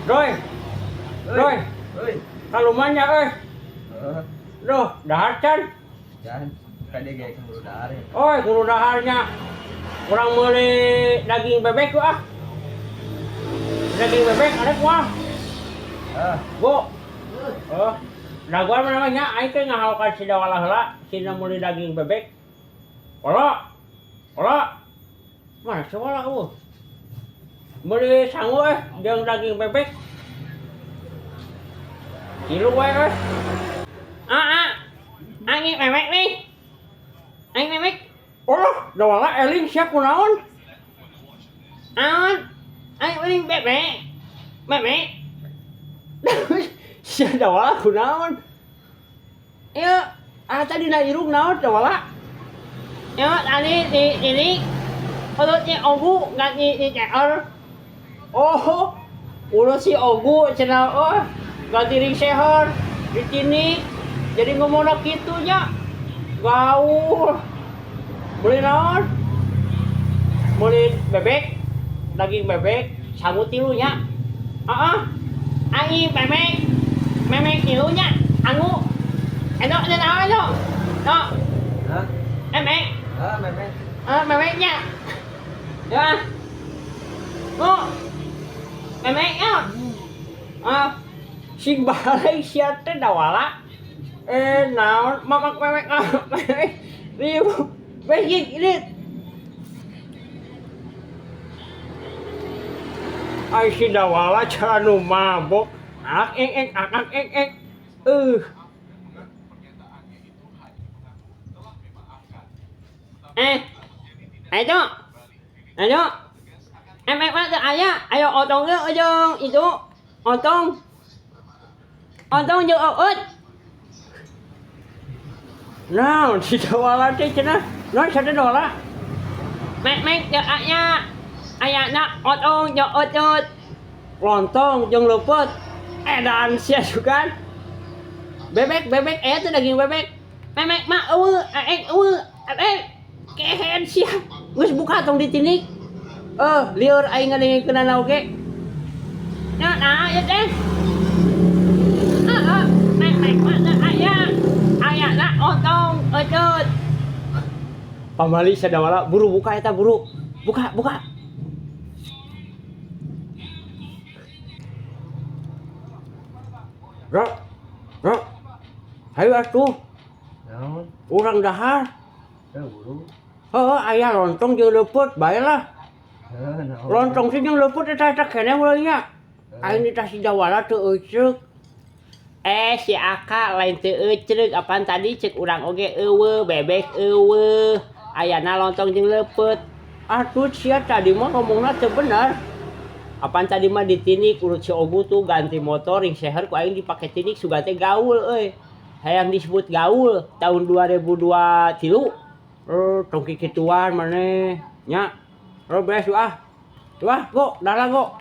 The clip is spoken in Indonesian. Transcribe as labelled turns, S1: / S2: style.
S1: Roy, Roy,
S2: Oi.
S1: kalumanya Duh, dahar can.
S2: Jangan kade gaya keburu dahar ya.
S1: Oi, guru daharnya. Kurang beli daging bebek ku ah. Daging bebek ada ku ah. Bu. Daguan mana namanya? Aing teh ngahalkan si dawala heula, sina meuli daging bebek. Ola. Ola. Mana sewala ku? Meuli sangu jeung daging bebek. Kilu wae Angin memek nih. Angin memek. Oh, dawala eling siap kunaon? Angin eling bebek. Bebek. Siap dawala kunaon? Ya, tadi na irung naon dawala? Ya, tadi di perutnya ogu nggak di ceker. Oh, ulah si ogu cenah ganti ring seher di sini. Jadi ngomongna kitu nya. Gaul. Beli naon? Beli bebek, daging bebek, sangu tilu nya. Ai memek. Memek tilu nya. Angu. Eno naon eno? No.
S2: Hah?
S1: Memek.
S2: Memek.
S1: Memeknya. Ya. Oh. Memeknya. Sing balik sia teh dawala. Naon mamak memek memek. Ribu. Begin ini. Ai si dawala cara nu mabok. Akak ek. Ayo. Ayo. Emek mah teu aya, ayo otong ge jeung itu. Otong. Otong jeung oot. Nah, si dawala teh cenah. Naon sada dawala? Mek teu aya. Ayana otong jeung oot. Lontong jeung leupeut. Edan sia sugan. Bebek teh daging bebek. Memek mah eueuh. Kehen sia. Geus buka tong ditinik. Lieur aing ngadengkeunana oge. Nah, ya teh. Memek mah teu aya. Ayana otong, oot. Pamali sadawala buru buka eta buru. Buka. Bro. Hayu atuh.
S2: Naon?
S1: Urang dahar.
S2: Buru.
S1: Aya lontong jeung leupeut bae lah.
S2: Naon?
S1: Lontong sih jeung leupeut eta keneh mulai nya. Aing ditah si dawala teu euceuk. Si Aka lain teu euceuk apaan tadi ceuk urang oge eueuh bebek eueuh. Ayana lontong jeung leupeut. Atuh sia tadi mah ngomongna teu bener. Apaan tadi mah ditinik urut si Ogu tuh ganti motor ring seher ku aing dipake tinik sugan teh gaul euy. Hayang disebut gaul tahun 2023. Tong kikituan maneh nya. Beres go, darah go.